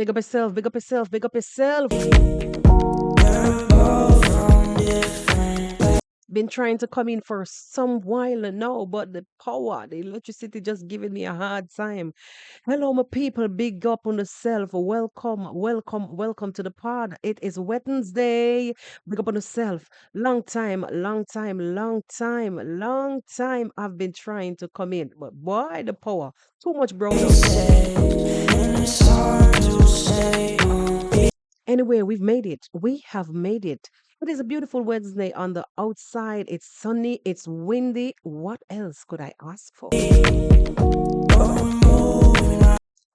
Big up yourself, big up yourself, big up yourself. Been trying to come in for some while now, but the power, the electricity just giving me a hard time. Hello, my people. Big up on the self. Welcome, welcome, welcome to the pod. It is Wednesday. Big up on the self. Long time, long time, long time, long time. I've been trying to come in, but boy, the power. Too much brown out there. Anyway, we've made it. We have made it. It is a beautiful Wednesday on the outside. It's sunny, it's windy. What else could I ask for?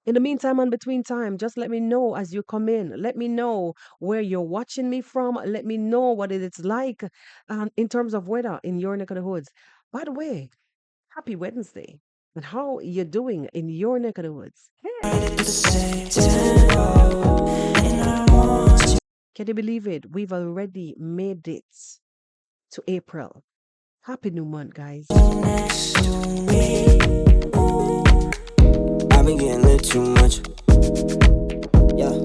In the meantime and between time, just let me know as you come in. Let me know where you're watching me from. Let me know what it's like in terms of weather in your neck of the woods. By the way, happy Wednesday. And how you doing in your neck of the woods? Can you believe it? We've already made it to April. Happy new month, guys. I've been getting lit too much. Yeah.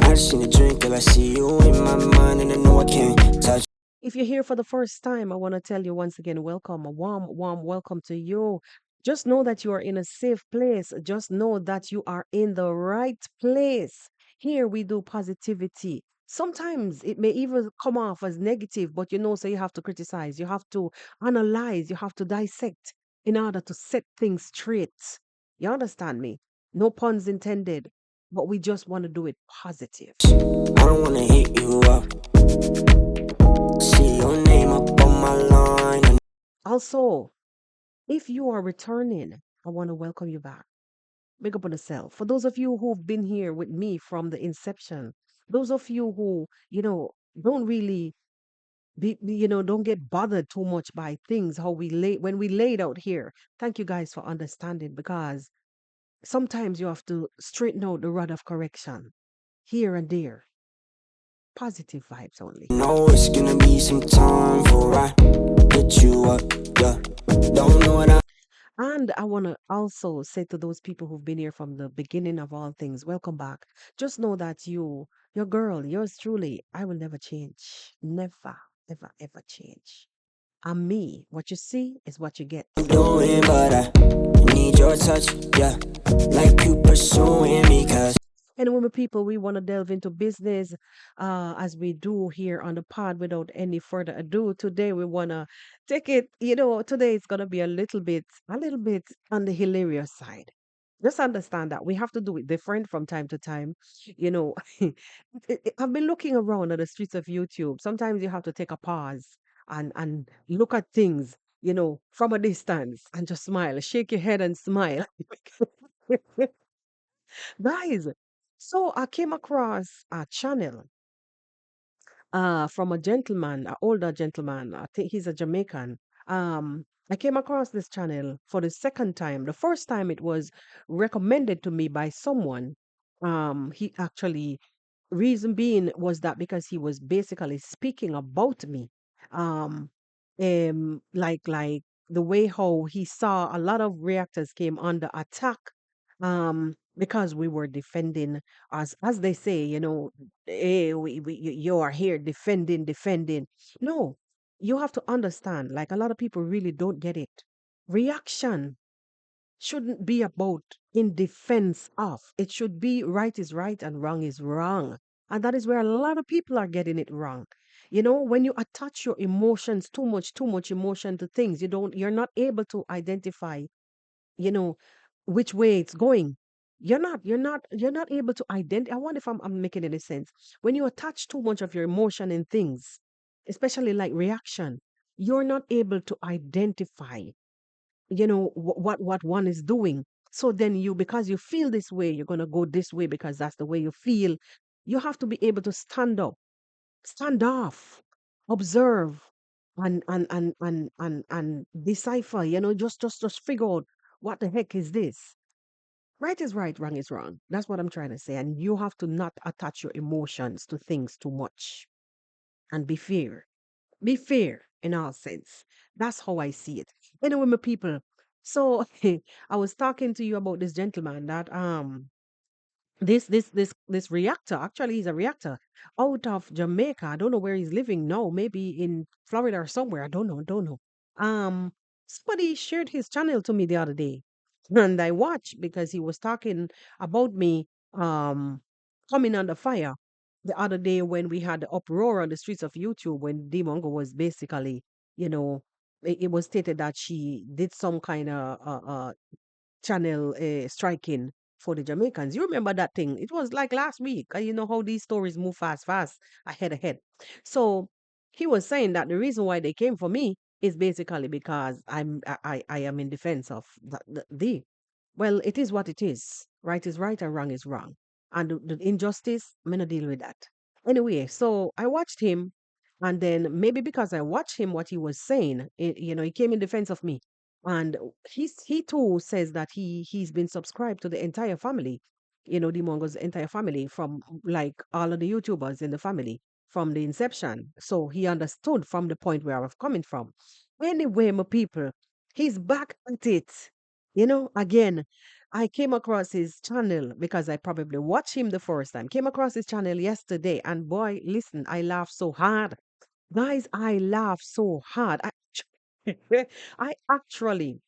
I just need a drink till I see you in my mind and I know I can't touch. If you're here for the first time, I want to tell you once again, welcome, a warm, warm welcome to you. Just know that you are in a safe place. Just know that you are in the right place. Here we do positivity. Sometimes it may even come off as negative, but so you have to criticize, you have to analyze, you have to dissect in order to set things straight. You understand me? No puns intended, but we just want to do it positive. I don't want to hit you up. See your name up on my line. Also, if you are returning, I want to welcome you back. Big up on yourself. For those of you who've been here with me from the inception, those of you who, don't really don't get bothered too much by things how we lay when we laid out here. Thank you guys for understanding because sometimes you have to straighten out the rod of correction here and there. Positive vibes only. No, it's gonna be some time before I hit you up. Yeah, don't know what and I want to also say to those people who've been here from the beginning of all things, welcome back. Just know that your girl, yours truly, I will never change. Never, ever, ever change. I'm me. What you see is what you get. I'm doing, but I need your touch, yeah. Like you pursuing me, cause. And when people, we want to delve into business as we do here on the pod without any further ado. Today we want to take it, today it's going to be a little bit on the hilarious side. Just understand that we have to do it different from time to time. You know, I've been looking around on the streets of YouTube. Sometimes you have to take a pause and look at things, from a distance and just smile, shake your head and smile. Guys, so I came across a channel from a gentleman, an older gentleman. I think he's a Jamaican. I came across this channel for the second time. The first time it was recommended to me by someone. He actually reason being was that because he was basically speaking about me. Um, like the way how he saw a lot of reactors came under attack. Because we were defending as they say, hey, you are here defending. No, you have to understand, like a lot of people really don't get it. Reaction shouldn't be about in defense of. It should be right is right and wrong is wrong. And that is where a lot of people are getting it wrong. When you attach your emotions too much emotion to things, you're not able to identify, you know, which way it's going. You're not able to identify. I wonder if I'm making any sense. When you attach too much of your emotion in things, especially like reaction, you're not able to identify what one is doing. So then because you feel this way, you're going to go this way because that's the way you feel. You have to be able to stand up, stand off, observe, and decipher, just figure out what the heck is this. Right is right, wrong is wrong. That's what I'm trying to say. And you have to not attach your emotions to things too much and be fair. Be fair in all sense. That's how I see it. Anyway, my people. So I was talking to you about this gentleman that this reactor, actually he's a reactor out of Jamaica. I don't know where he's living now, maybe in Florida or somewhere. I don't know. Um Somebody shared his channel to me the other day, and I watched because he was talking about me um coming under fire the other day when we had the uproar on the streets of YouTube when Demongo was basically, you know, it was stated that she did some kind of channel striking for the Jamaicans. You remember that thing? It was like last week. And you know how these stories move fast, fast, ahead. So he was saying that the reason why they came for me is basically because I am in defense of the. Well, it is what it is. Right is right and wrong is wrong. And the injustice, I'm gonna deal with that. Anyway, so I watched him, and then maybe because I watched him, what he was saying, he came in defense of me, and he too says that he's been subscribed to the entire family, the Mongo's entire family, from like all of the YouTubers in the family from the inception. So he understood from the point where I was coming from. Anyway, my people, he's back at it. Again, I came across his channel because I probably watched him the first time. Came across his channel yesterday, and boy, listen, I laughed so hard. Guys, I laughed so hard. I actually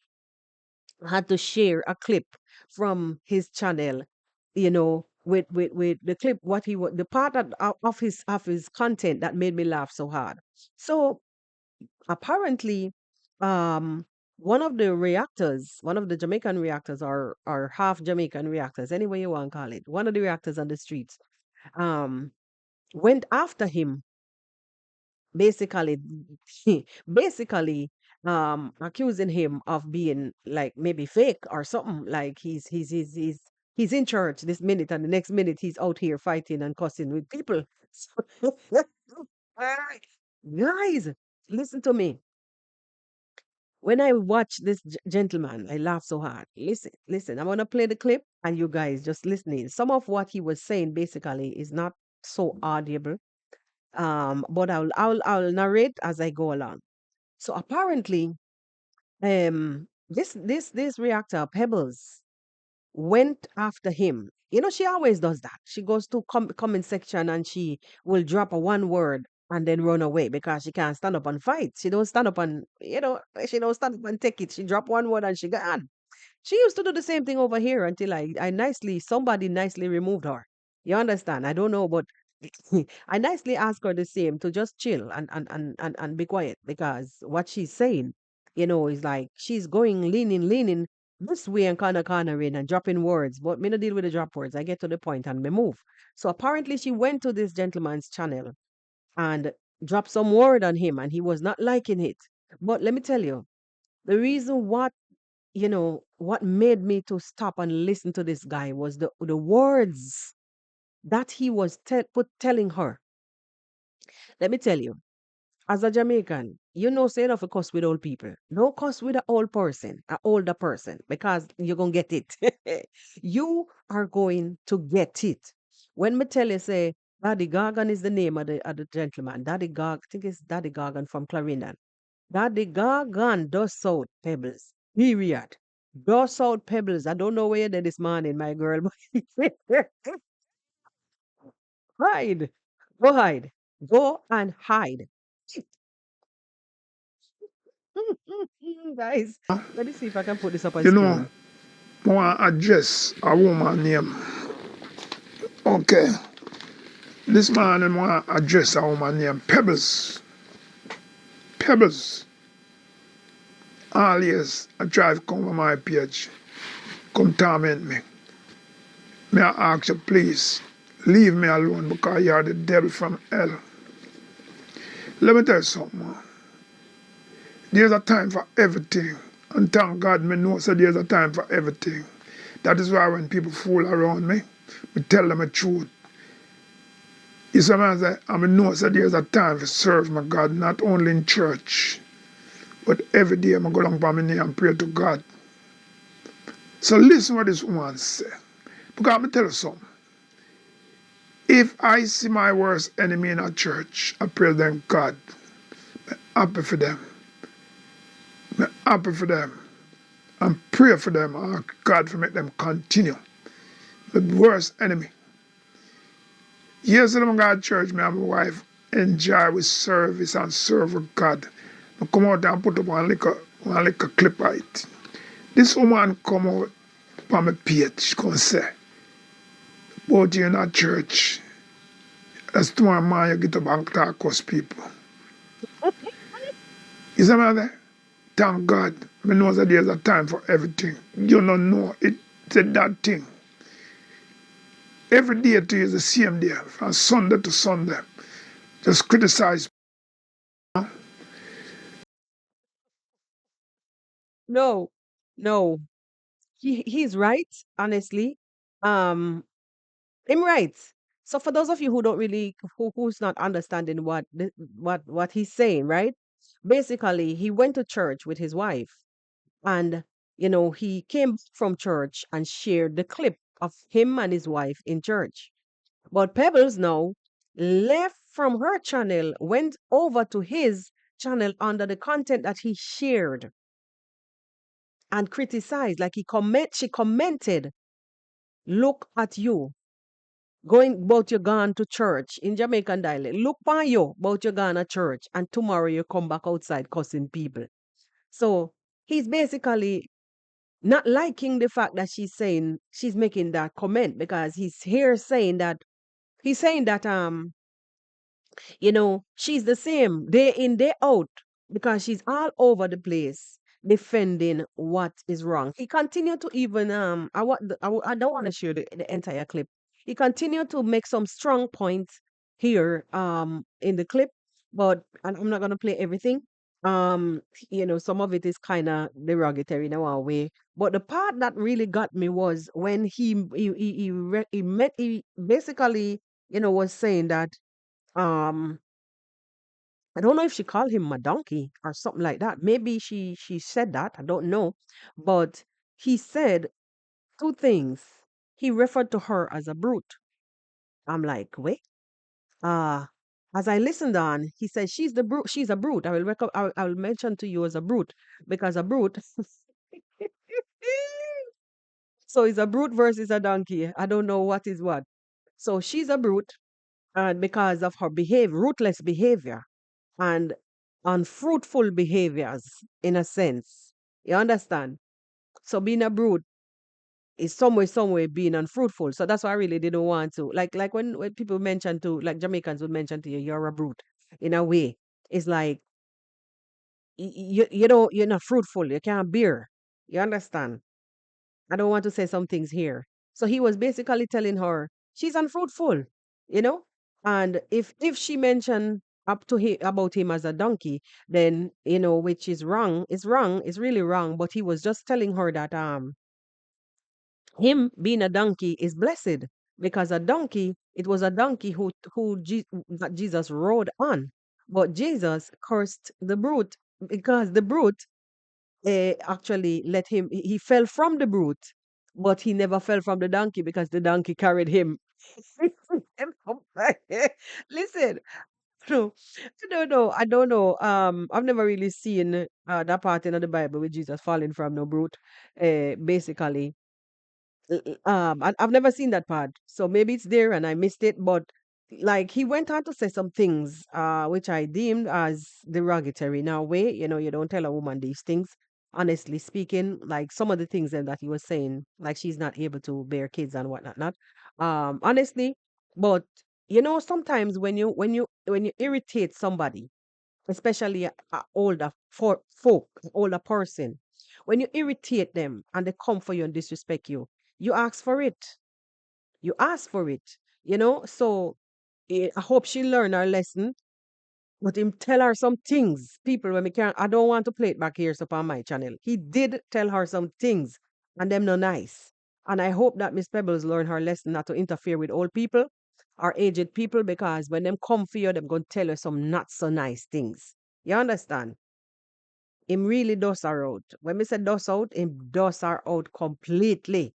had to share a clip from his channel, with the clip, what he was, the part of his content that made me laugh so hard. So apparently, um, one of the Jamaican reactors, or half Jamaican reactors, any way you want to call it, one of the reactors on the streets, um, went after him, basically, basically, accusing him of being like maybe fake or something. Like he's in church this minute, and the next minute he's out here fighting and cussing with people. So, guys, listen to me. When I watch this gentleman, I laugh so hard. Listen, listen. I'm gonna play the clip, and you guys just listening. Some of what he was saying basically is not so audible. But I'll narrate as I go along. So apparently, this reactor Pebbles went after him. She always does that. She goes to comment section and she will drop a one word and then run away because she can't stand up and fight. She don't stand up and she don't stand up and take it. She drop one word and she gone. She used to do the same thing over here until somebody nicely removed her. You understand? I don't know, but I nicely asked her the same to just chill and be quiet, because what she's saying, is like she's going leaning this way and cornering and dropping words. But me no deal with the drop words. I get to the point and me move. So apparently she went to this gentleman's channel and dropped some word on him, and he was not liking it. But let me tell you, the reason what made me to stop and listen to this guy was the words that he was telling her. Let me tell you, as a Jamaican, say enough of cuss with old people. No cuss with an old person, an older person, because you're gonna get it. You are going to get it. When me tell you, say Daddy Gargan is the name of the gentleman. I think it's Daddy Gargan from Clarendon. Daddy Gargan does South Pebbles. Period. Does South Pebbles. I don't know where you're there this morning, my girl, but hide. Go hide. Go and hide. Guys, let me see if I can put this up on You know, screen. I want to address a woman name. Okay, this man I want to address a woman named Pebbles. Pebbles. All years I try to come on my page, come torment me. May I ask you please, leave me alone because you are the devil from hell. Let me tell you something, man. There's a time for everything. And thank God me know so there's a time for everything. That is why when people fool around me, I tell them the truth. You see, I know that there's a time to serve my God, not only in church, but every day I go down by my knee and pray to God. So listen what this woman say. Because I'm going to tell you something. If I see my worst enemy in a church, I pray them God. I'm happy for them. I'm happy for them. And pray for them. Ask God to make them continue. The worst enemy. Years ago, I got to church, me and my wife enjoy with service and serve with God. I come out and put up one little clip of it. This woman come out on my page, she come say, "But you in a church, that's tomorrow morning you get up and talk to us people." You see what there? Thank God. I know that there's a time for everything. You don't know it. It's that thing. Every day to you is the same day, from Sunday to Sunday. Just criticize. No, no. He's right, honestly. Um, I'm right. So for those of you who don't really who's not understanding what he's saying, right? Basically, he went to church with his wife and he came from church and shared the clip of him and his wife in church. But Pebbles now left from her channel, went over to his channel under the content that he shared and criticized. Like she commented, "Look at you going about you gone to church in Jamaican dialect. Look by you about you gone to church, and tomorrow you come back outside cussing people." So he's basically not liking the fact that she's making that comment because he's saying that she's the same day in, day out because she's all over the place defending what is wrong. He continued to even I don't want to share the entire clip. He continued to make some strong points here in the clip, but and I'm not gonna play everything. Um, some of it is kind of derogatory in our way. But the part that really got me was when he basically, was saying that um I don't know if she called him a donkey or something like that. Maybe she said that. I don't know. But he said two things. He referred to her as a brute. I'm like, wait. Uh as I listened on, he said she's the brute. She's a brute. I will mention to you as a brute because a brute. So it's a brute versus a donkey. I don't know what is what. So she's a brute, and because of her ruthless behavior and unfruitful behaviors, in a sense. You understand? So being a brute is somewhere being unfruitful. So that's why I really didn't want to. Like when people mention to, like Jamaicans would mention to you, "You're a brute." In a way, it's like you're not fruitful. You can't bear. You understand? I don't want to say some things here. So he was basically telling her she's unfruitful, you know? And if she mentioned up to him about him as a donkey, then which is wrong, it's really wrong. But he was just telling her that him being a donkey is blessed because a donkey, it was a donkey that Jesus rode on. But Jesus cursed the brute because the brute actually let him he fell from the brute, but he never fell from the donkey because the donkey carried him. Listen, no, I don't know. I've never really seen that part in the Bible with Jesus falling from no brute. Basically, I've never seen that part, so maybe it's there and I missed it. But like he went on to say some things, which I deemed as derogatory in a way. You don't tell a woman these things. Honestly speaking, like some of the things then that he was saying, like she's not able to bear kids and whatnot, not. Honestly, but sometimes when you irritate somebody, especially a older folk, older person, when you irritate them and they come for you and disrespect you, you ask for it. You ask for it. So I hope she learn her lesson. But him tell her some things, people, when we can't. I don't want to play it back here so on my channel. He did tell her some things, and them no nice. And I hope that Miss Pebbles learn her lesson not to interfere with old people or aged people because when them come for you, them gonna tell you some not so nice things. You understand? Him really does her out. When we say does out, him does her out completely,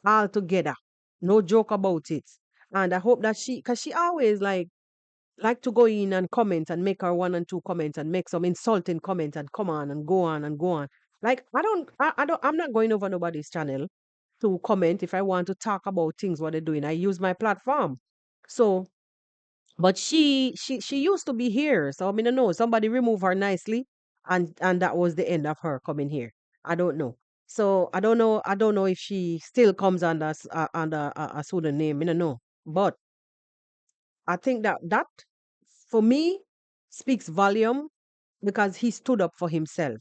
altogether. No joke about it. And I hope that cause she always like to go in and comment and make her one and two comments and make some insulting comments and come on and go on and go on. Like I don't, I'm not going over nobody's channel. to comment, if I want to talk about things what they're doing, I use my platform. So, but she used to be here. So I mean, I know somebody removed her nicely, and that was the end of her coming here. I don't know. So I don't know if she still comes under under a pseudonym. I don't know. But I think that that for me speaks volume because he stood up for himself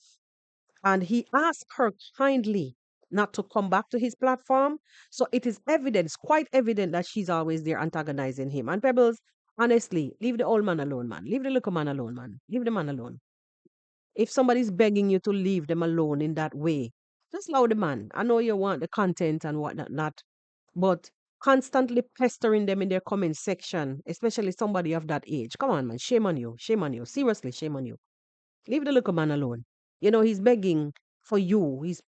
and he asked her kindly not to come back to his platform. So it is evident, it's quite evident that she's always there antagonizing him. And Pebbles, honestly, leave the old man alone, man. Leave the little man alone, man. Leave the man alone. If somebody's begging you to leave them alone in that way, just allow the man. I know you want the content and whatnot, not, but constantly pestering them in their comment section, especially somebody of that age. Come on, man. Shame on you. Shame on you. Seriously, shame on you. Leave the little man alone. You know, he's begging for you. He's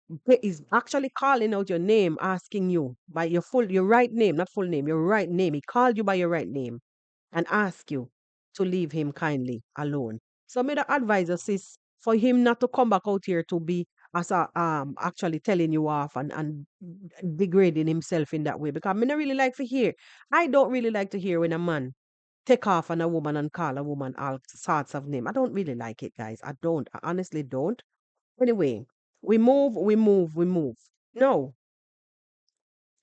actually calling out your name, asking you by your right name, not full name, your right name. He called you by your right name and asked you to leave him kindly alone. So may the advisor sis for him not to come back out here to be as a actually telling you off and degrading himself in that way. Because I don't really like to hear. I don't really like to hear when a man take off on a woman and call a woman all sorts of name. I don't really like it, guys. I don't. I honestly don't. Anyway, we move. No,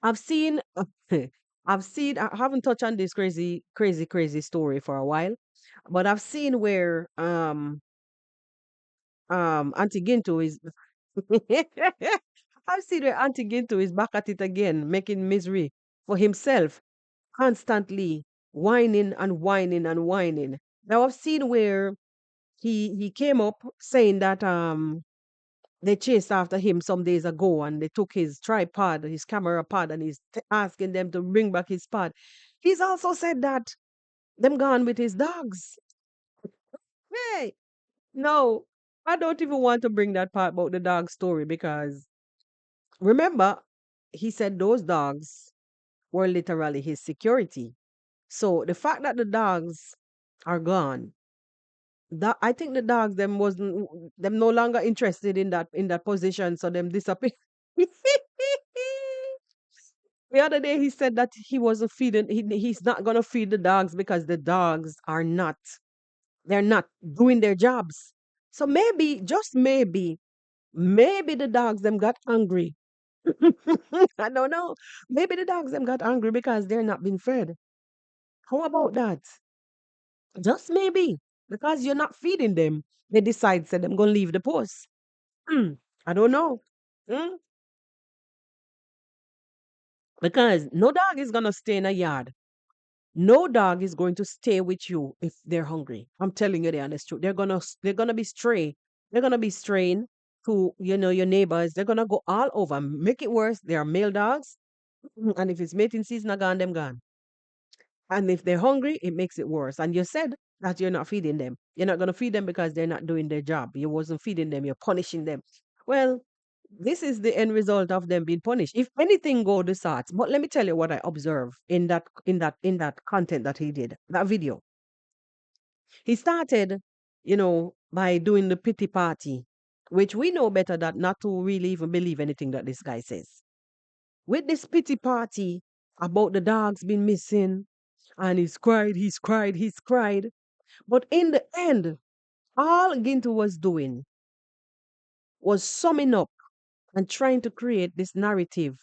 I've seen, I haven't touched on this crazy story for a while, but I've seen where Auntie Ginto is. I've seen where Auntie Ginto is back at it again, making misery for himself, constantly whining and whining and whining. Now I've seen where he came up saying that they chased after him some days ago and they took his tripod, his camera pod, and he's asking them to bring back his pod. He's also said that them gone with his dogs. Hey, no, I don't even want to bring that part about the dog story because remember, he said those dogs were literally his security. So the fact that the dogs are gone, that I think the dogs them no longer interested in that position, so them disappear. The other day he said that he wasn't feeding he's not gonna feed the dogs because the dogs are not they're not doing their jobs. So maybe, just maybe the dogs them got angry. I don't know. Maybe the dogs them got angry because they're not being fed. How about that? Just maybe. Because you're not feeding them. They decide said them gonna leave the post. Hmm, I don't know. Hmm, because no dog is gonna stay in a yard. No dog is going to stay with you if they're hungry. I'm telling you the honest truth. They're gonna be stray. They're gonna be straying to your neighbors. They're gonna go all over. Make it worse. They are male dogs, and if it's mating season, I gone them gone. And if they're hungry, it makes it worse. And you said that you're not feeding them. You're not gonna feed them because they're not doing their job. You wasn't feeding them. You're punishing them. Well, this is the end result of them being punished. If anything go the sorts, but let me tell you what I observe in that content that he did, that video. He started, by doing the pity party, which we know better that not to really even believe anything that this guy says. With this pity party about the dogs being missing, and he's cried. But in the end, all Ginto was doing was summing up and trying to create this narrative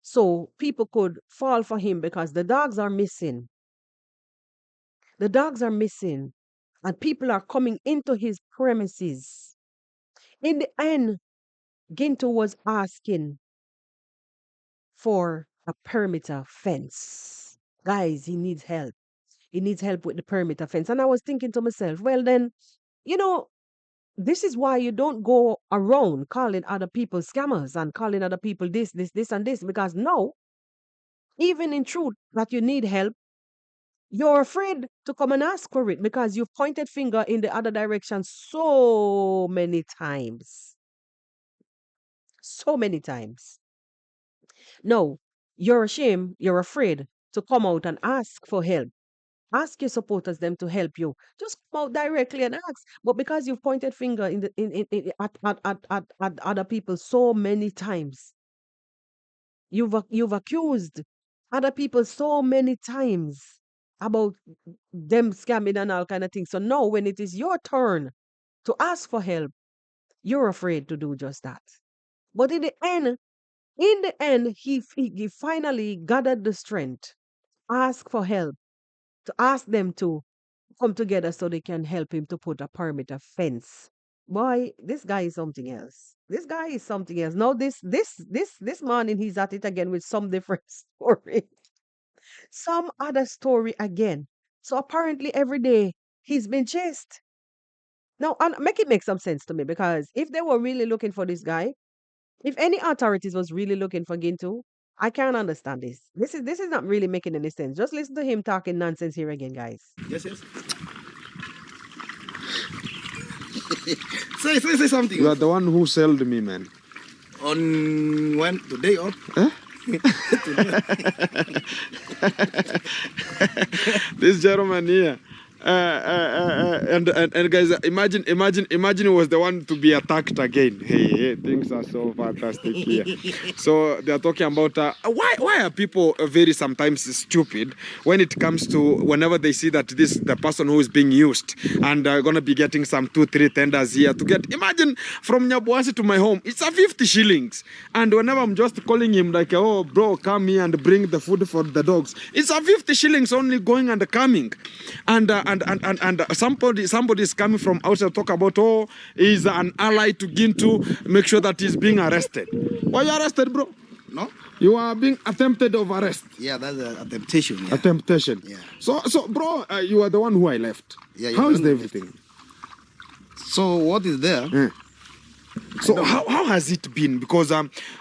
so people could fall for him because the dogs are missing. The dogs are missing, and people are coming into his premises. In the end, Ginto was asking for a perimeter fence. Guys, he needs help. He needs help with the perimeter fence. And I was thinking to myself, well, then, you know, this is why you don't go around calling other people scammers and calling other people this, and this, because no, even in truth that you need help, you're afraid to come and ask for it because you've pointed finger in the other direction so many times. So many times. No, you're ashamed, you're afraid to come out and ask for help. Ask your supporters them to help you. Just come out directly and ask. But because you've pointed finger at other people so many times, you've accused other people so many times about them scamming and all kind of things. So now when it is your turn to ask for help, you're afraid to do just that. But in the end, he finally gathered the strength, ask for help, to ask them to come together so they can help him to put a perimeter fence. Boy, this guy is something else. This guy is something else. Now this morning he's at it again with some different story, some other story again. So apparently every day he's been chased. Now, and make it make some sense to me because if they were really looking for this guy, if any authorities was really looking for Gintu, I can't understand this. This is not really making any sense. Just listen to him talking nonsense here again, guys. Yes, yes. Say something. You are the one who sold me, man. On when? Today or? Huh? This gentleman here. And guys, imagine it was the one to be attacked again. Hey, things are so fantastic here. So they are talking about why are people very sometimes stupid when it comes to whenever they see that the person who is being used and gonna be getting some 2-3 tenders here to get. Imagine from Nyabuasi to my home, it's a 50 shillings, and whenever I'm just calling him like, oh bro, come here and bring the food for the dogs, it's a 50 shillings only going and coming, and somebody is coming from outside talk about, oh, he's an ally to Gintu, make sure that he's being arrested. Why are you arrested, bro? No? You are being attempted of arrest. Yeah, that's a temptation. Yeah. A temptation. Yeah. So bro, you are the one who I left. Yeah. How is everything? So what is there? Yeah. So how has it been? Because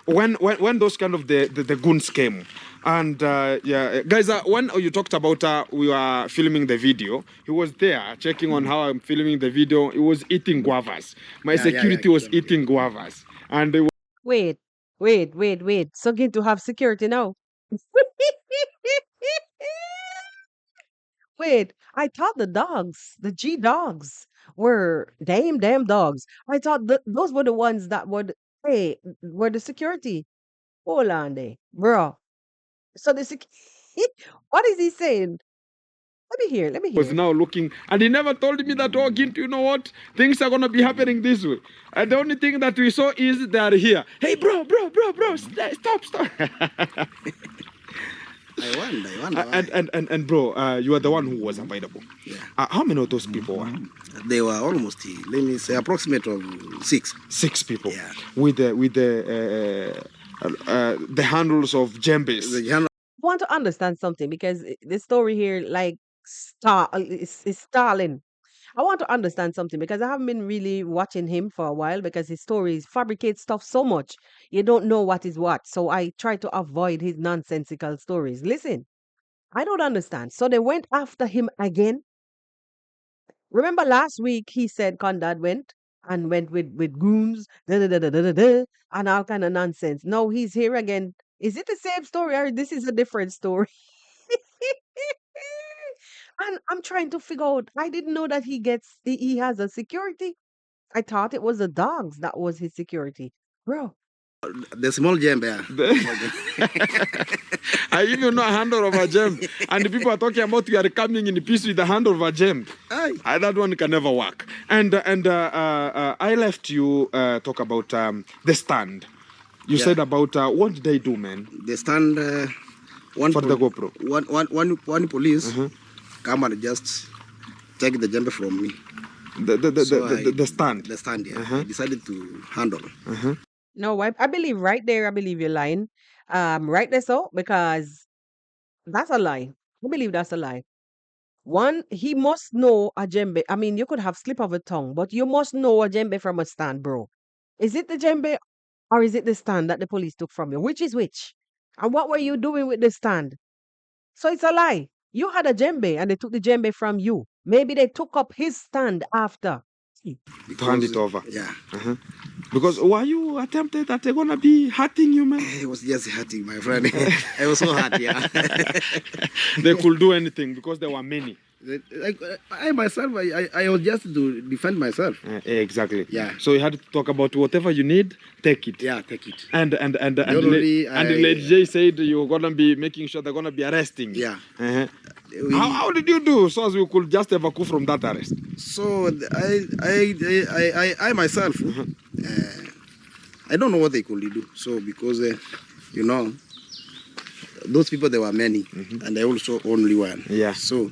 when those kind of the goons came, and yeah, guys, when you talked about we were filming the video, he was there checking on how I'm filming the video. He was eating guavas. My security was eating guavas, and they Wait. So going to have security now. Wait, I thought the dogs, the G dogs, were damn dogs. I thought those were the ones that were the security. Hold on there, bro. So what is he saying? Let me was hear. now looking, and he never told me that, oh, Gint, you know what? Things are gonna be happening this way. And the only thing that we saw is they are here. Hey, bro, stop. I wonder. And bro, you are the one who was available. Yeah. How many of those people were? They were almost, let me say, approximate of 6. 6 people. Yeah. With the handles of djembes. The I want to understand something because the story here, like, is stalling. I want to understand something because I haven't been really watching him for a while because his stories fabricate stuff so much. You don't know what is what. So I try to avoid his nonsensical stories. Listen, I don't understand. So they went after him again. Remember last week he said Condad went with goons, and all kind of nonsense. Now he's here again. Is it the same story or this is a different story? And I'm trying to figure out. I didn't know that he has a security. I thought it was the dogs that was his security. Bro, The small gem there. I even know a handle of a gem, and the people are talking about you are coming in peace with the handle of a gem. That one can never work. And I left you talk about the stand. You said about what did they do, man? The stand. For the GoPro. One police come and just take the jumper from me. The stand. The stand, yeah. I decided to handle. no, I believe right there. I believe you're lying. Right there, so because that's a lie. I believe that's a lie. One, he must know a djembe. I mean, you could have slip of a tongue, but you must know a djembe from a stand, bro. Is it the djembe or is it the stand that the police took from you? Which is which? And what were you doing with the stand? So it's a lie. You had a djembe and they took the djembe from you. Maybe they took up his stand after. To hand it over. Yeah. Because why you attempted that they're gonna be hurting you, man? It was just hurting, my friend. I was so hurt, yeah. They could do anything because there were many. Like I myself, I was just to defend myself. Exactly. Yeah. So you had to talk about whatever you need, take it. Yeah, take it. And Already, Lady J said you're gonna be making sure they're gonna be arresting you. Yeah. Uh-huh. How did you do so as we could just have a coup from that arrest? So I myself, I don't know what they could do. So because you know, those people there were many, and I also only one. Yeah. So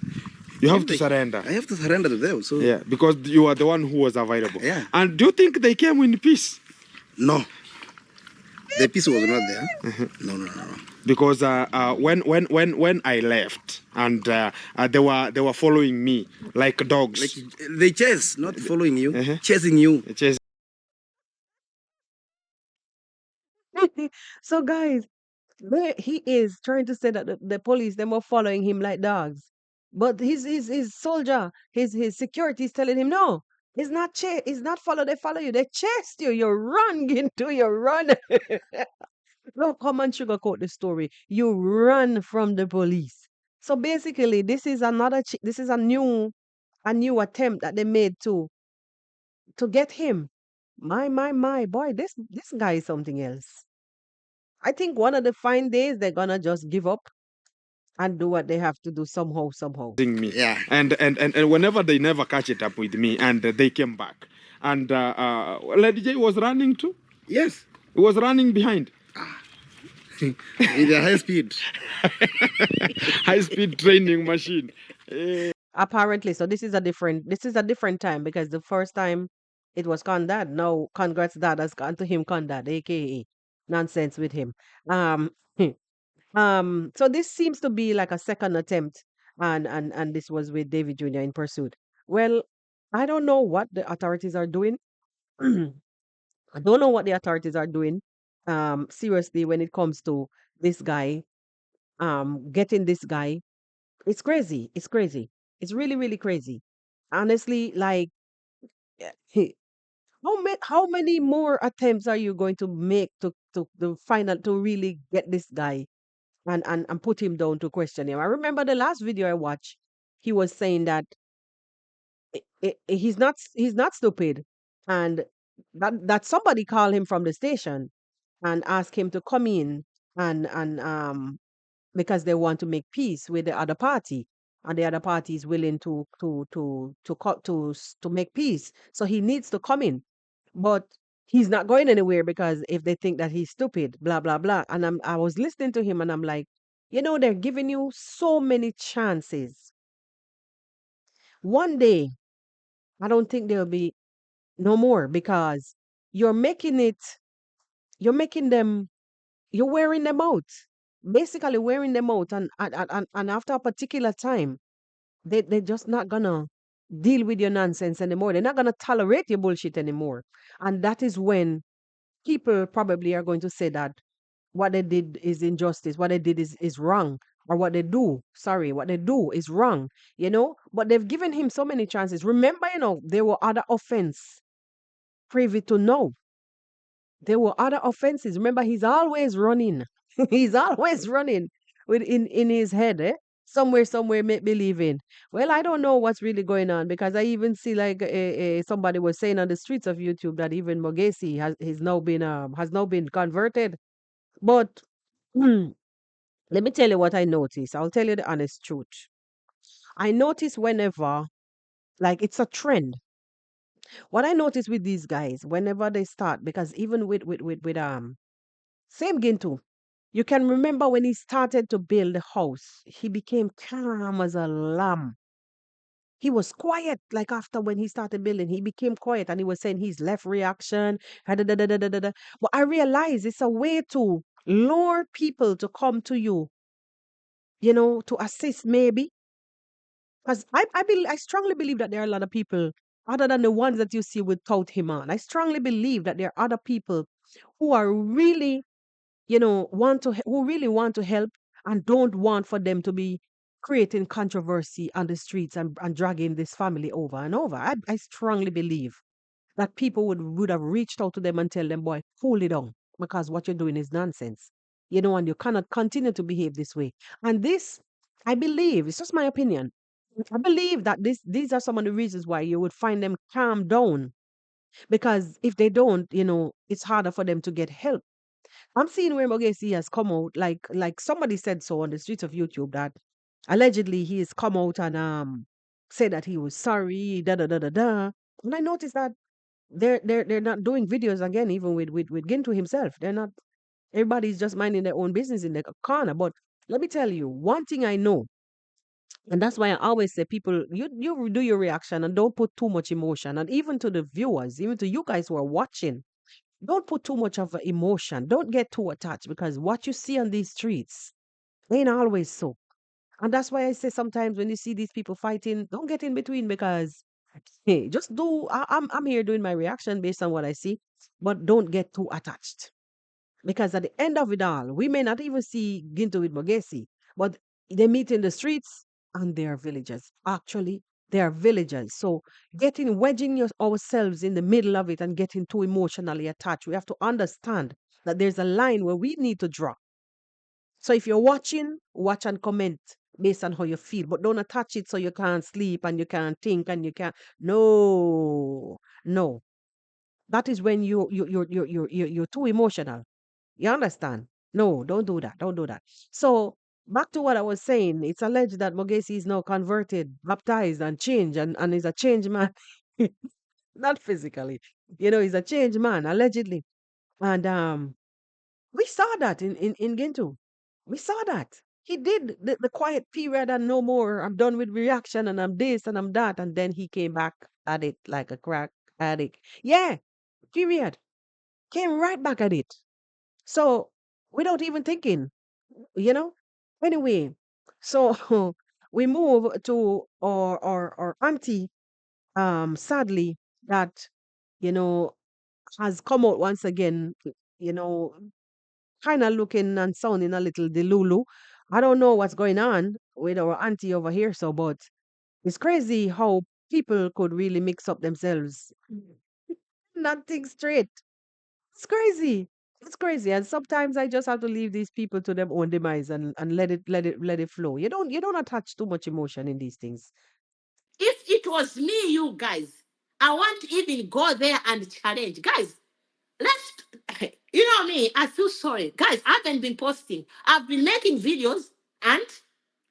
you have to surrender. I have to surrender to them. So yeah, because you are the one who was available. Yeah. And do you think they came in peace? No. The peace was not there. No. Because when I left and they were following me like dogs. Like they chase, not following you, chasing you. So guys, there he is trying to say that the police them are following him like dogs. But his soldier, his security is telling him no. It's not follow, they follow you. They chased you. You run into you run. No, come and sugarcoat the story. You run from the police. So basically, this is this is a new attempt that they made to get him. My boy, this guy is something else. I think one of the fine days they're gonna just give up and do what they have to do somehow. Me. Yeah. And whenever they never catch it up with me, and they came back, and Lady J was running too. Yes. He was running behind. In the high speed. High speed training machine. Apparently, so this is a different time because the first time it was Condad. Now Congrats Dad has gone to him Condad, aka nonsense with him. Um so this seems to be like a second attempt, and this was with David Jr. in pursuit. Well, I don't know what the authorities are doing. I don't know what the authorities are doing. Seriously, when it comes to this guy, getting this guy, it's crazy. It's crazy. It's really, really crazy. Honestly, like, how many more attempts are you going to make to the final to really get this guy and put him down to question him? I remember the last video I watched. He was saying that he's not stupid, and that somebody called him from the station and ask him to come in and because they want to make peace with the other party, and the other party is willing to make peace, so he needs to come in, but he's not going anywhere because if they think that he's stupid, blah blah blah. And I was listening to him and I'm like, they're giving you so many chances. One day I don't think there'll be no more because you're making it you're making them you're wearing them out, basically wearing them out, and after a particular time, they're just not gonna deal with your nonsense anymore. They're not gonna tolerate your bullshit anymore. And that is when people probably are going to say that what they did is injustice, what they did is wrong, or what they do is wrong, but they've given him so many chances. Remember, there were other offense privy to know. There were other offenses. Remember, he's always running. He's always running with in his head, eh? Somewhere, make believe in. Well, I don't know what's really going on because I even see like somebody was saying on the streets of YouTube that even Mogesi has now been converted. But let me tell you what I notice. I'll tell you the honest truth. I notice whenever, like, it's a trend. What I notice with these guys, whenever they start, because even with same Gintu. You can remember when he started to build the house, he became calm as a lamb. He was quiet, like after when he started building, he became quiet and he was saying his left reaction. Da, da, da, da, da, da, da. But I realize it's a way to lure people to come to you, to assist maybe. Because I strongly believe that there are a lot of people, other than the ones that you see without him on. I strongly believe that there are other people who are really who really want to help and don't want for them to be creating controversy on the streets and dragging this family over and over. I strongly believe that people would have reached out to them and tell them, boy, cool it down, because what you're doing is nonsense. And you cannot continue to behave this way. And this, I believe, it's just my opinion. I believe that these are some of the reasons why you would find them calm down, because if they don't, it's harder for them to get help. I'm seeing where Mogesi has come out, like somebody said so on the streets of YouTube, that allegedly he has come out and said that he was sorry, da da da da da. And I noticed that they're not doing videos again, even with Gintu himself. They're not. Everybody's just minding their own business in the corner. But let me tell you one thing I know, and that's why I always say, people, you do your reaction and don't put too much emotion. And even to the viewers, even to you guys who are watching, don't put too much of a emotion. Don't get too attached, because what you see on these streets ain't always so. And that's why I say sometimes when you see these people fighting, don't get in between, because hey, just do. I'm here doing my reaction based on what I see, but don't get too attached, because at the end of it all, we may not even see Ginto with Mogesi, but they meet in the streets and they are villagers. Actually, they are villagers. So wedging ourselves in the middle of it and getting too emotionally attached, we have to understand that there's a line where we need to draw. So if you're watching, watch and comment based on how you feel, but don't attach it so you can't sleep and you can't think and you can't. No, no. That is when you're too emotional. You understand? No, don't do that. Don't do that. So back to what I was saying, it's alleged that Mogesi is now converted, baptized, and changed, and is a changed man. Not physically. He's a changed man, allegedly. And we saw that in Gintu. We saw that. He did the quiet period and no more. I'm done with reaction and I'm this and I'm that. And then he came back at it like a crack addict. Yeah, period. Came right back at it. So without even thinking, you know? Anyway, so we move to our auntie, sadly, that, you know, has come out once again, you know, kind of looking and sounding a little delulu. I don't know what's going on with our auntie over here, so, but it's crazy how people could really mix up themselves. Not think straight. It's crazy. It's crazy. And sometimes I just have to leave these people to their own demise and let it flow. You don't attach too much emotion in these things. If it was me, you guys, I won't even go there and challenge. Guys, let's, you know me, I feel sorry. Guys, I haven't been posting. I've been making videos and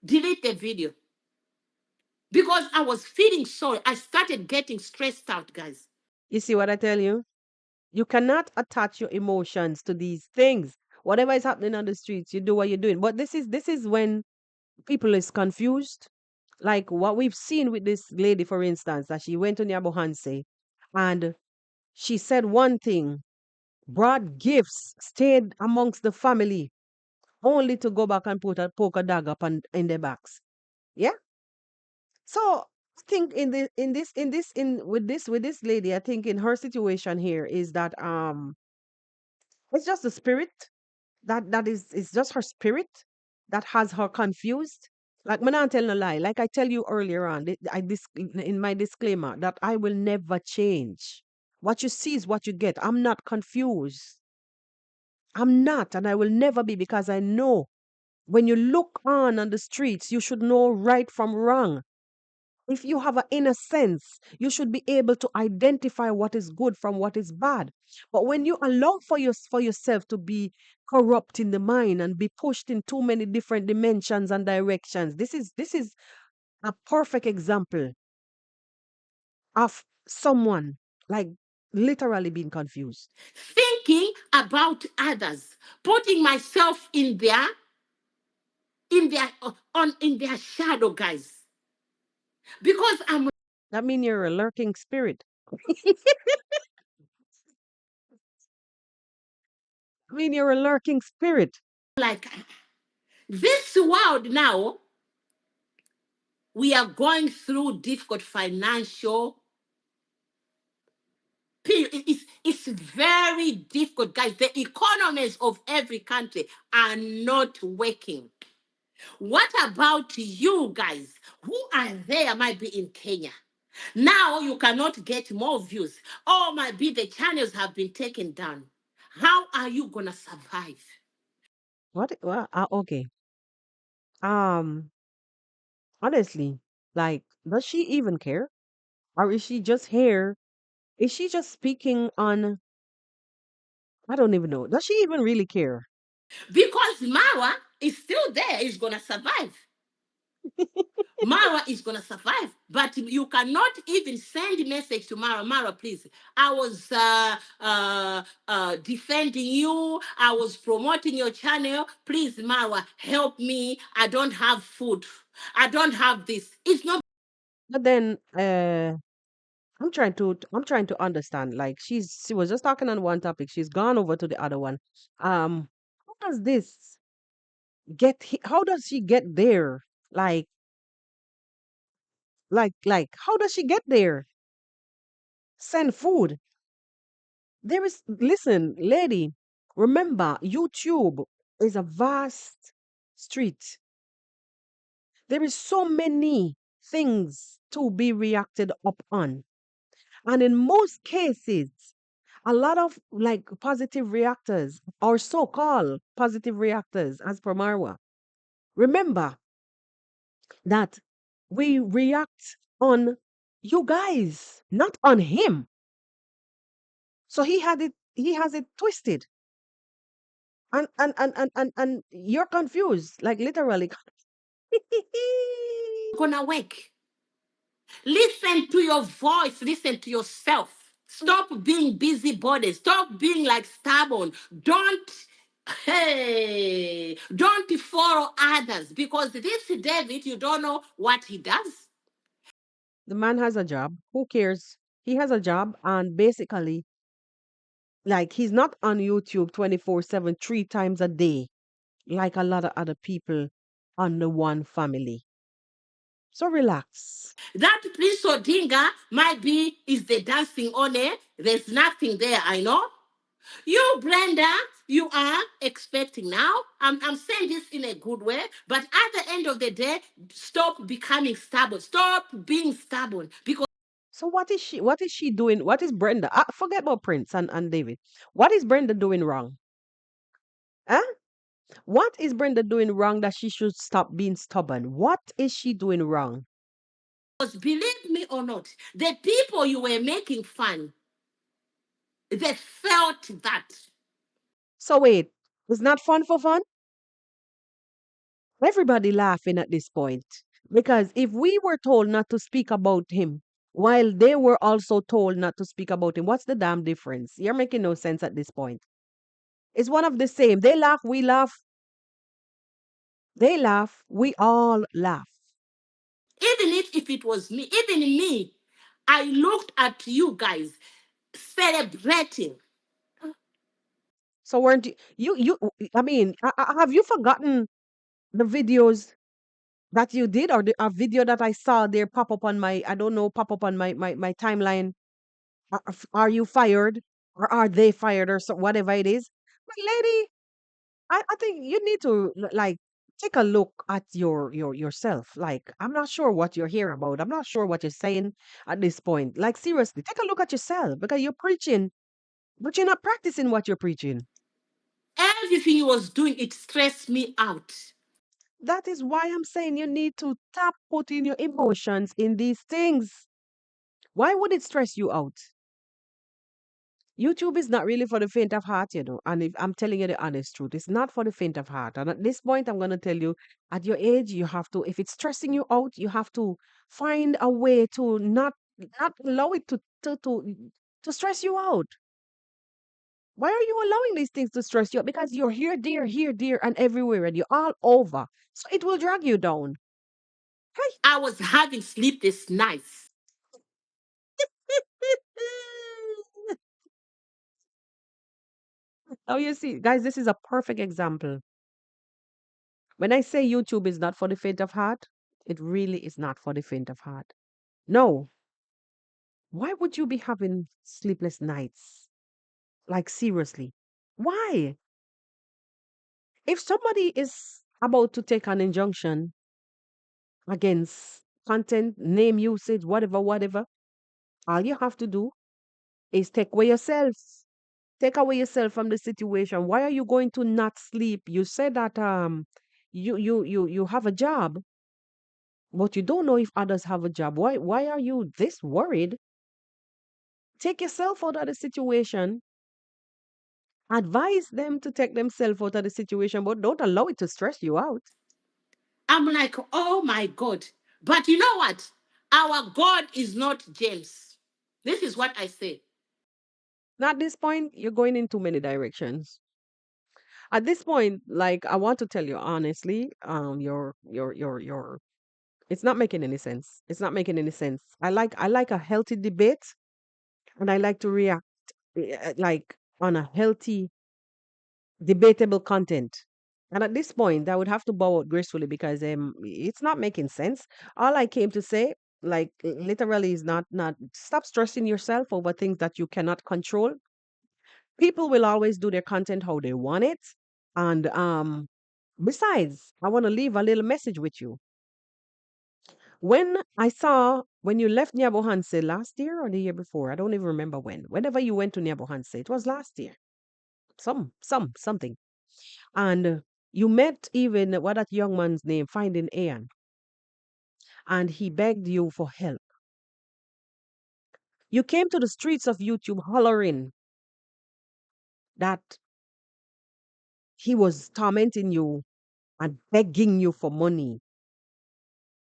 delete the video because I was feeling sorry. I started getting stressed out, guys. You see what I tell you? You cannot attach your emotions to these things. Whatever is happening on the streets, you do what you're doing. But this is when people is confused. Like what we've seen with this lady, for instance, that she went to Nyabohanse and she said one thing, brought gifts, stayed amongst the family, only to go back and put a poke a dagger up in their backs. Yeah. So I think with this lady, I think in her situation here is that it's just the spirit that is just her spirit that has her confused. Like me not tell no lie. Like I tell you earlier on, in my disclaimer that I will never change. What you see is what you get. I'm not confused. I'm not, and I will never be, because I know when you look on the streets, you should know right from wrong. If you have an inner sense, you should be able to identify what is good from what is bad. But when you allow for yourself to be corrupt in the mind and be pushed in too many different dimensions and directions, this is a perfect example of someone like literally being confused. Thinking about others, putting myself in their shadow, guys. Because I'm That means you're a lurking spirit. I mean, you're a lurking spirit. like, this world now, we are going through difficult financial period. It's very difficult, guys. The economies of every country are not working. What about you guys who are there? Might be in Kenya. Now you cannot get more views. Or might be the channels have been taken down. How are you gonna survive? What? Well, okay. Um, honestly. Like, does she even care? Or is she just here? Is she just speaking on, I don't even know. Does she even really care? Because Marwa is still there, is gonna survive. Mara is gonna survive, but you cannot even send a message to Mara. Mara, please. I was defending you. I was promoting your channel. Please, Mara, help me. I don't have food. I don't have this. It's not But then I'm trying to understand. Like she was just talking on one topic. She's gone over to the other one. How does this how does she get there? Like how does she get there? Send food. There is listen, lady, remember YouTube is a vast street. There is so many things to be reacted upon. And in most cases, a lot of like positive reactors or so-called positive reactors, as per Marwa, remember that we react on you guys, not on him. So he has it twisted. And you're confused, like literally. gonna work. Listen to your voice. Listen to yourself. Stop being busybody. Stop being like stubborn. Don't follow others because this David, you don't know what he does. The man has a job. Who cares? He has a job, and basically, like, he's not on YouTube 24/7, 3 times a day, like a lot of other people on the one family. So relax. That Prince Odinga might be is the dancing on it. There's nothing there, I know. You, Brenda, you are expecting now. I'm saying this in a good way, but at the end of the day, stop becoming stubborn. Stop being stubborn because So what is she doing? What is Brenda? Forget about Prince and David. What is Brenda doing wrong? Huh? What is Brenda doing wrong that she should stop being stubborn? What is she doing wrong? believe me or not, the people you were making fun, they felt that. So wait, it's not fun for fun? Everybody laughing at this point. Because if we were told not to speak about him, while they were also told not to speak about him, what's the damn difference? You're making no sense at this point. It's one of the same. They laugh, we laugh. They laugh, we all laugh. Even if it was me, even me, I looked at you guys celebrating. So weren't I mean, have you forgotten the videos that you did, or a video that I saw there pop up on my, I don't know, pop up on my timeline? Are you fired? Or are they fired, or so, whatever it is? But lady, I think you need to like take a look at yourself. Like, I'm not sure what you're here about. I'm not sure what you're saying at this point. Like, seriously, take a look at yourself, because you're preaching, but you're not practicing what you're preaching. Everything he was doing, it stressed me out. That is why I'm saying you need to stop putting your emotions in these things. Why would it stress you out? YouTube is not really for the faint of heart, you know. And if I'm telling you the honest truth, it's not for the faint of heart. And at this point, I'm going to tell you, at your age, you have to, if it's stressing you out, you have to find a way to not allow it to stress you out. Why are you allowing these things to stress you out? Because you're here, there, and everywhere, and you're all over. So it will drag you down. Hey. I was having sleepless nights. Oh, you see, guys, this is a perfect example. When I say YouTube is not for the faint of heart, it really is not for the faint of heart. No. Why would you be having sleepless nights? Like, seriously. Why? If somebody is about to take an injunction against content, name usage, whatever, all you have to do is take away yourself. Take away yourself from the situation. Why are you going to not sleep? You said that you have a job. but you don't know if others have a job. Why are you this worried? Take yourself out of the situation. Advise them to take themselves out of the situation, but don't allow it to stress you out. I'm like, oh my God. But you know what? Our God is not James. This is what I say. Now, at this point, you're going in too many directions. At this point, like I want to tell you honestly, your it's not making any sense. It's not making any sense. I like a healthy debate, and I like to react like on a healthy, debatable content. And at this point, I would have to bow out gracefully because it's not making sense. All I came to say, like literally, is not stop stressing yourself over things that you cannot control. People will always do their content how they want it, and besides, I want to leave a little message with you. When you left Nyabohanse last year or the year before, I don't even remember when. Whenever you went to Nyabohanse, it was last year. Something. And you met even what that young man's name, Finding Ayan, and he begged you for help. You came to the streets of YouTube hollering that he was tormenting you and begging you for money.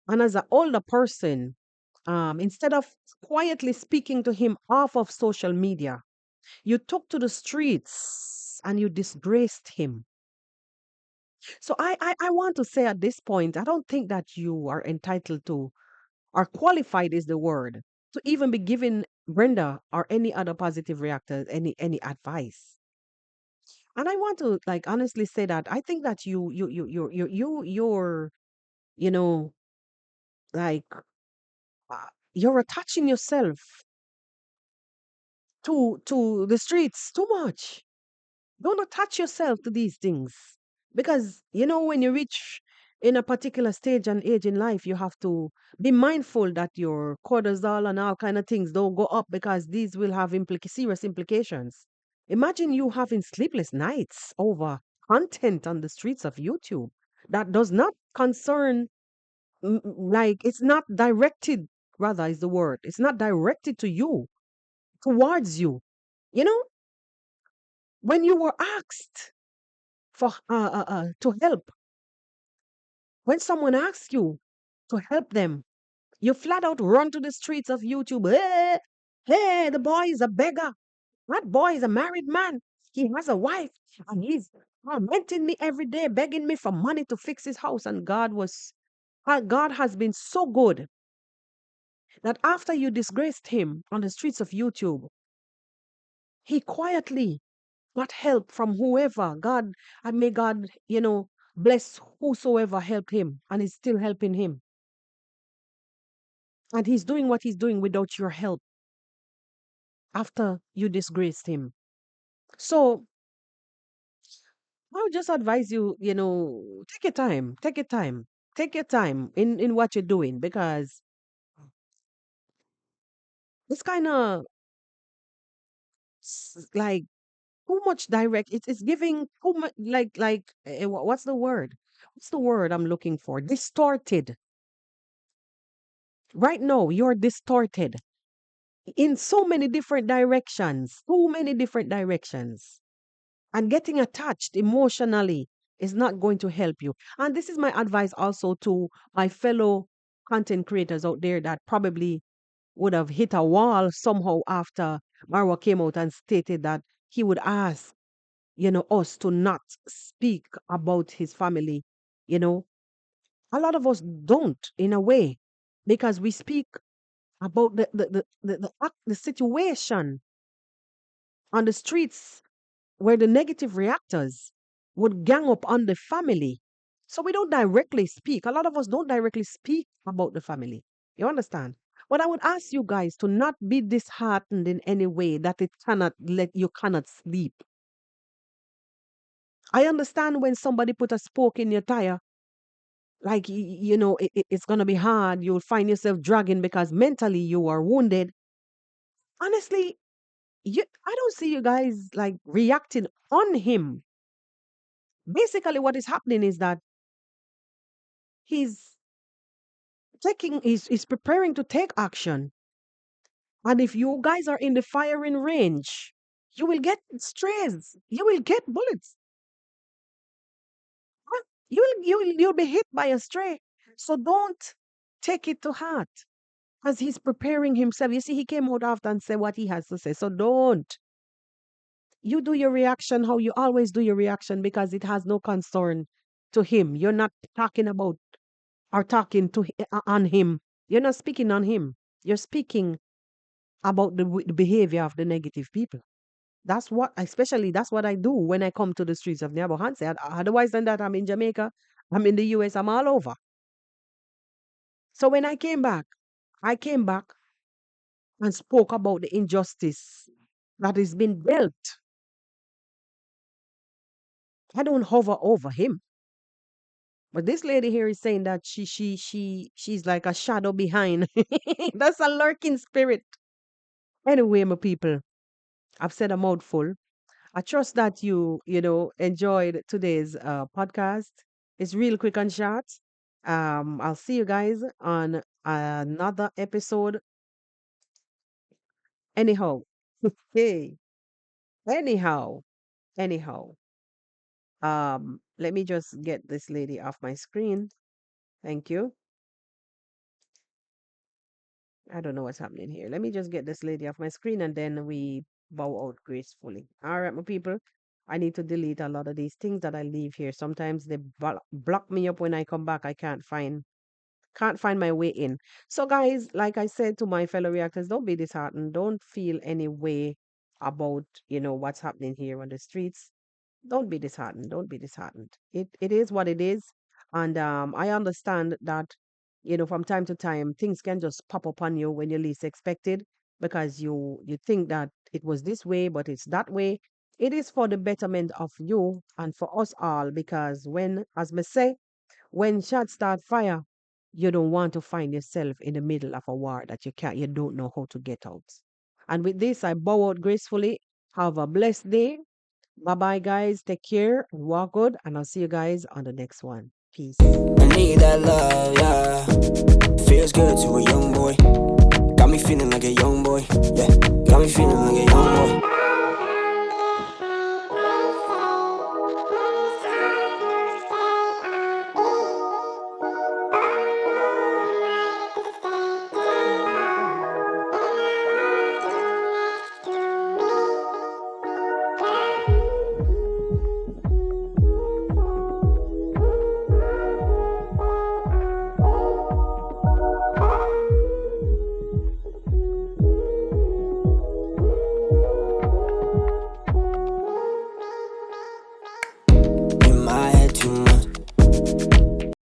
And as an older person, instead of quietly speaking to him off of social media, you took to the streets and you disgraced him. So I want to say at this point, I don't think that you are entitled to, or qualified is the word, to even be giving Brenda or any other positive reactor any advice. And I want to like honestly say that I think that you're you know like you're attaching yourself to the streets too much. Don't attach yourself to these things because when you reach in a particular stage and age in life, you have to be mindful that your cortisol and all kind of things don't go up because these will have serious implications. Imagine you having sleepless nights over content on the streets of YouTube that does not concern, like it's not directed, rather is the word, it's not directed to you, towards you. You know, when you were asked for to help, when someone asks you to help them, you flat out run to the streets of YouTube. Hey, the boy is a beggar. That boy is a married man. He has a wife, and he's tormenting me every day, begging me for money to fix his house. And God has been so good that after you disgraced him on the streets of YouTube, he quietly got help from whoever God, and may God, bless whosoever helped him and is still helping him. And he's doing what he's doing without your help after you disgraced him. So I would just advise you, take your time, take your time, take your time in what you're doing because it's kind of like too much direct. It's giving too much, what's the word? What's the word I'm looking for? Distorted. Right now, you're distorted in so many different directions, so many different directions. And getting attached emotionally is not going to help you. And this is my advice also to my fellow content creators out there that probably would have hit a wall somehow after Marwa came out and stated that he would ask, us to not speak about his family. You know, a lot of us don't in a way because we speak about the situation on the streets where the negative reactors would gang up on the family. So we don't directly speak. A lot of us don't directly speak about the family. You understand? But I would ask you guys to not be disheartened in any way that it cannot let you cannot sleep. I understand when somebody put a spoke in your tire, like it's gonna be hard. You'll find yourself dragging because mentally you are wounded. Honestly, I don't see you guys like reacting on him. Basically, what is happening is that he's is preparing to take action. And if you guys are in the firing range, you will get strays. You will get bullets. Huh? You'll be hit by a stray. So don't take it to heart. Because he's preparing himself. You see, he came out after and said what he has to say. So don't. You do your reaction how you always do your reaction because it has no concern to him. You're not talking about or talking on him. You're not speaking on him. You're speaking about the behavior of the negative people. That's what, especially, that's what I do when I come to the streets of Nyabohanse. Otherwise than that, I'm in Jamaica, I'm in the US, I'm all over. So when I came back and spoke about the injustice that is being dealt. I don't hover over him. But this lady here is saying that she's like a shadow behind. That's a lurking spirit. Anyway, my people, I've said a mouthful. I trust that you enjoyed today's podcast. It's real quick and short. I'll see you guys on another episode. Anyhow, hey, anyhow, anyhow. Let me just get this lady off my screen. Thank you. I don't know what's happening here. Let me just get this lady off my screen and then we bow out gracefully. All right, my people. I need to delete a lot of these things that I leave here. Sometimes they block me up when I come back. I can't find my way in. So guys, like I said to my fellow reactors, don't be disheartened. Don't feel any way about, what's happening here on the streets. Don't be disheartened. Don't be disheartened. It is what it is. And I understand that, from time to time, things can just pop up on you when you least expected because you think that it was this way, but it's that way. It is for the betterment of you and for us all because when, as me say, when shots start fire, you don't want to find yourself in the middle of a war that you don't know how to get out. And with this, I bow out gracefully. Have a blessed day. Bye bye, guys. Take care and walk good. And I'll see you guys on the next one. Peace. I need that love, yeah. Feels good to a young boy.